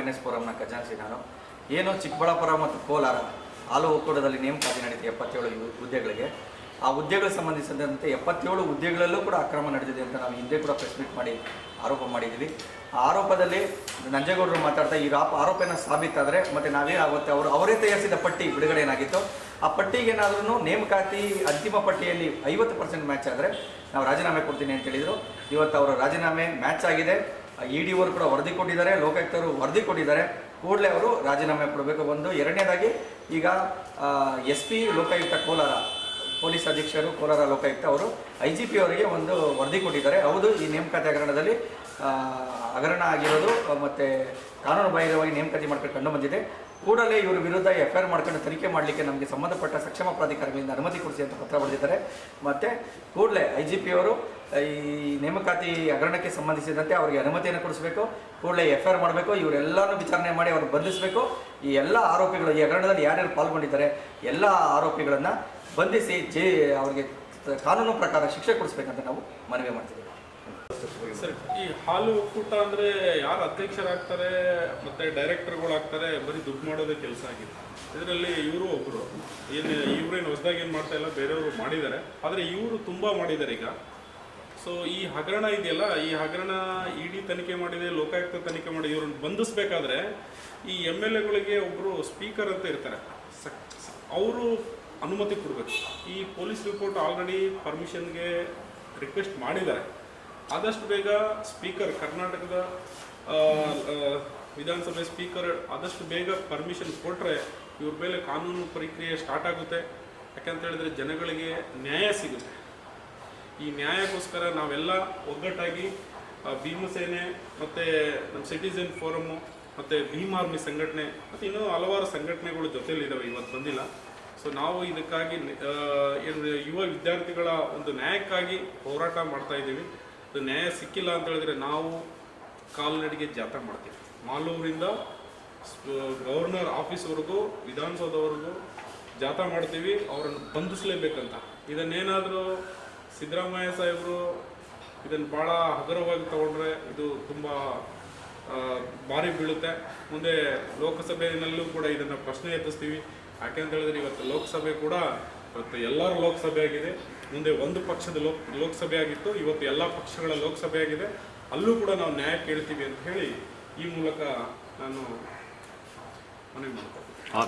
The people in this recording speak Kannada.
ಅವೇರ್ನೆಸ್ ಫೋರಮ್ನ ಖಜಾನ್ಸಿ ನಾನು. ಏನು ಚಿಕ್ಕಬಳ್ಳಾಪುರ ಮತ್ತು ಕೋಲಾರ ಹಾಲು ಒಕ್ಕೂಟದಲ್ಲಿ ನೇಮಕಾತಿ ನಡೀತಿದೆ 77 ಹುದ್ದೆಗಳಿಗೆ. ಆ ಹುದ್ದೆಗಳಿಗೆ ಸಂಬಂಧಿಸಿದಂತೆ 77 ಹುದ್ದೆಗಳಲ್ಲೂ ಕೂಡ ಅಕ್ರಮ ನಡೆದಿದೆ ಅಂತ ನಾವು ಹಿಂದೆ ಕೂಡ ಪ್ರೆಸ್ ಮೀಟ್ ಮಾಡಿ ಆರೋಪ ಮಾಡಿದ್ದೀವಿ. ಆ ಆರೋಪದಲ್ಲಿ ನಂಜೇಗೌಡರು ಮಾತಾಡ್ತಾ ಈ ಆರೋಪನ ಸಾಬೀತಾದರೆ ಮತ್ತು ನಾವೇನಾಗುತ್ತೆ ಅವರೇ ತಯಾರಿಸಿದ ಪಟ್ಟಿ ಬಿಡುಗಡೆ ಏನಾಗಿತ್ತು ಆ ಪಟ್ಟಿಗೆ ಏನಾದ್ರೂ ನೇಮಕಾತಿ ಅಂತಿಮ ಪಟ್ಟಿಯಲ್ಲಿ 50% ಮ್ಯಾಚ್ ಆದರೆ ನಾವು ರಾಜೀನಾಮೆ ಕೊಡ್ತೀನಿ ಅಂತ ಹೇಳಿದರು. ಇವತ್ತು ಅವರ ರಾಜೀನಾಮೆ ಮ್ಯಾಚ್ ಆಗಿದೆ. ಇಡಿಯವರು ಕೂಡ ವರದಿ ಕೊಟ್ಟಿದ್ದಾರೆ, ಲೋಕಾಯುಕ್ತರು ವರದಿ ಕೊಟ್ಟಿದ್ದಾರೆ. ಕೂಡಲೇ ಅವರು ರಾಜೀನಾಮೆ ಕೊಡಬೇಕು. ಒಂದು ಎರಡನೇದಾಗಿ ಈಗ SP ಲೋಕಾಯುಕ್ತ ಕೋಲಾರ ಪೊಲೀಸ್ ಅಧೀಕ್ಷಕರು ಕೋಲಾರ ಲೋಕಾಯುಕ್ತ ಅವರು IGP ಅವರಿಗೆ ಒಂದು ವರದಿ ಕೊಟ್ಟಿದ್ದಾರೆ. ಹೌದು, ಈ ನೇಮಕಾತಿ ಹಗರಣದಲ್ಲಿ ಹಗರಣ ಆಗಿರೋದು ಮತ್ತು ಕಾನೂನು ಬಾಹಿರವಾಗಿ ನೇಮಕಾತಿ ಮಾಡ್ಕೊಂಡು ಕಂಡು ಬಂದಿದೆ. ಕೂಡಲೇ ಇವರ ವಿರುದ್ಧ FIR ಮಾಡ್ಕೊಂಡು ತನಿಖೆ ಮಾಡಲಿಕ್ಕೆ ನಮಗೆ ಸಂಬಂಧಪಟ್ಟ ಸಕ್ಷಮ ಪ್ರಾಧಿಕಾರಗಳಿಂದ ಅನುಮತಿ ಕೊಡಿಸಿ ಅಂತ ಪತ್ರ ಬರೆದಿದ್ದಾರೆ. ಮತ್ತು ಕೂಡಲೇ IGP ಅವರು ಈ ನೇಮಕಾತಿ ಹಗರಣಕ್ಕೆ ಸಂಬಂಧಿಸಿದಂತೆ ಅವರಿಗೆ ಅನುಮತಿಯನ್ನು ಕೊಡಿಸಬೇಕು. ಕೂಡಲೇ FIR ಮಾಡಬೇಕು. ಇವರೆಲ್ಲರೂ ವಿಚಾರಣೆ ಮಾಡಿ ಅವರು ಬಂಧಿಸಬೇಕು. ಈ ಎಲ್ಲ ಆರೋಪಿಗಳು, ಈ ಹಗರಣದಲ್ಲಿ ಯಾರ್ಯಾರು ಪಾಲ್ಗೊಂಡಿದ್ದಾರೆ ಎಲ್ಲ ಆರೋಪಿಗಳನ್ನು ಬಂಧಿಸಿ ಅವರಿಗೆ ಕಾನೂನು ಪ್ರಕಾರ ಶಿಕ್ಷೆ ಕೊಡಿಸ್ಬೇಕಂತ ನಾವು ಮನವಿ ಮಾಡ್ತಿದ್ದೀವಿ. ಸರ್, ಈ ಹಾಲು ಒಕ್ಕೂಟ ಅಂದರೆ ಯಾರು ಅಧ್ಯಕ್ಷರಾಗ್ತಾರೆ ಮತ್ತು ಡೈರೆಕ್ಟರ್ಗಳಾಗ್ತಾರೆ ಬರೀ ದುಡ್ಡು ಮಾಡೋದೇ ಕೆಲಸ ಆಗಿದೆ. ಇದರಲ್ಲಿ ಇವರು ಒಬ್ಬರು ಇವ್ರೇನು ಹೊಸದಾಗಿ ಏನು ಮಾಡ್ತಾ ಇಲ್ಲ, ಬೇರೆಯವರು ಮಾಡಿದ್ದಾರೆ. ಆದರೆ ಇವರು ತುಂಬ ಮಾಡಿದ್ದಾರೆ ಈಗ. ಸೊ ಈ ಹಗರಣ ಇದೆಯಲ್ಲ, ಈ ಹಗರಣ ಇಡಿ ತನಿಖೆ ಮಾಡಿದೆ, ಲೋಕಾಯುಕ್ತ ತನಿಖೆ ಮಾಡಿ ಇವ್ರನ್ನ ಬಂಧಿಸಬೇಕಾದ್ರೆ ಈ MLAಗಳಿಗೆ ಒಬ್ಬರು ಸ್ಪೀಕರ್ ಅಂತ ಇರ್ತಾರೆ, ಅವರು ಅನುಮತಿ ಕೊಡಬೇಕು. ಈ ಪೊಲೀಸ್ ರಿಪೋರ್ಟ್ ಆಲ್ರೆಡಿ ಪರ್ಮಿಷನ್ಗೆ ರಿಕ್ವೆಸ್ಟ್ ಮಾಡಿದ್ದಾರೆ. ಆದಷ್ಟು ಬೇಗ ಸ್ಪೀಕರ್, ಕರ್ನಾಟಕದ ವಿಧಾನಸಭೆ ಸ್ಪೀಕರ್ ಆದಷ್ಟು ಬೇಗ ಪರ್ಮಿಷನ್ ಕೊಟ್ಟರೆ ಇವ್ರ ಮೇಲೆ ಕಾನೂನು ಪ್ರಕ್ರಿಯೆ ಸ್ಟಾರ್ಟ್ ಆಗುತ್ತೆ. ಯಾಕಂತ ಹೇಳಿದ್ರೆ ಜನಗಳಿಗೆ ನ್ಯಾಯ ಸಿಗುತ್ತೆ. ಈ ನ್ಯಾಯಕ್ಕೋಸ್ಕರ ನಾವೆಲ್ಲ ಒಗ್ಗಟ್ಟಾಗಿ ಭೀಮಸೇನೆ ಮತ್ತು ನಮ್ಮ ಸಿಟಿಸನ್ ಫೋರಮ್ಮು ಮತ್ತು ಭೀಮ್ ಆರ್ಮಿ ಸಂಘಟನೆ ಮತ್ತು ಇನ್ನೂ ಹಲವಾರು ಸಂಘಟನೆಗಳು ಜೊತೆಯಲ್ಲಿದ್ದಾವೆ, ಇವತ್ತು ಬಂದಿಲ್ಲ. ಸೊ ನಾವು ಇದಕ್ಕಾಗಿ ಯುವ ವಿದ್ಯಾರ್ಥಿಗಳ ಒಂದು ನ್ಯಾಯಕ್ಕಾಗಿ ಹೋರಾಟ ಮಾಡ್ತಾ ಇದ್ದೀವಿ. ಅದು ನ್ಯಾಯ ಸಿಕ್ಕಿಲ್ಲ ಅಂತ ಹೇಳಿದ್ರೆ ನಾವು ಕಾಲ್ನಡಿಗೆ ಜಾಥಾ ಮಾಡ್ತೀವಿ. ಮಾಲೂರಿಂದ ಗವರ್ನರ್ ಆಫೀಸ್ವರೆಗೂ, ವಿಧಾನಸೌಧವರೆಗೂ ಜಾಥಾ ಮಾಡ್ತೀವಿ. ಅವರನ್ನು ಬಂಧಿಸಲೇಬೇಕಂತ. ಇದನ್ನೇನಾದರೂ ಸಿದ್ದರಾಮಯ್ಯ ಸಾಹೇಬರು ಇದನ್ನು ಭಾಳ ಹಗುರವಾಗಿ ತಗೊಂಡ್ರೆ ಇದು ತುಂಬ ಭಾರಿ ಬೀಳುತ್ತೆ. ಮುಂದೆ ಲೋಕಸಭೆಯಲ್ಲೂ ಕೂಡ ಇದನ್ನು ಪ್ರಶ್ನೆ ಎತ್ತಿಸ್ತೀವಿ. ಯಾಕೆಂತ ಹೇಳಿದ್ರೆ ಇವತ್ತು ಲೋಕಸಭೆ ಕೂಡ ಇವತ್ತು ಎಲ್ಲರ ಲೋಕಸಭೆ ಆಗಿದೆ. ಮುಂದೆ ಒಂದು ಪಕ್ಷದ ಲೋಕಸಭೆ ಆಗಿತ್ತು, ಇವತ್ತು ಎಲ್ಲ ಪಕ್ಷಗಳ ಲೋಕಸಭೆ ಆಗಿದೆ. ಅಲ್ಲೂ ಕೂಡ ನಾವು ನ್ಯಾಯ ಕೇಳ್ತೀವಿ ಅಂತ ಹೇಳಿ ಈ ಮೂಲಕ ನಾನು ಮನವಿ ಮಾಡ್ತೀನಿ.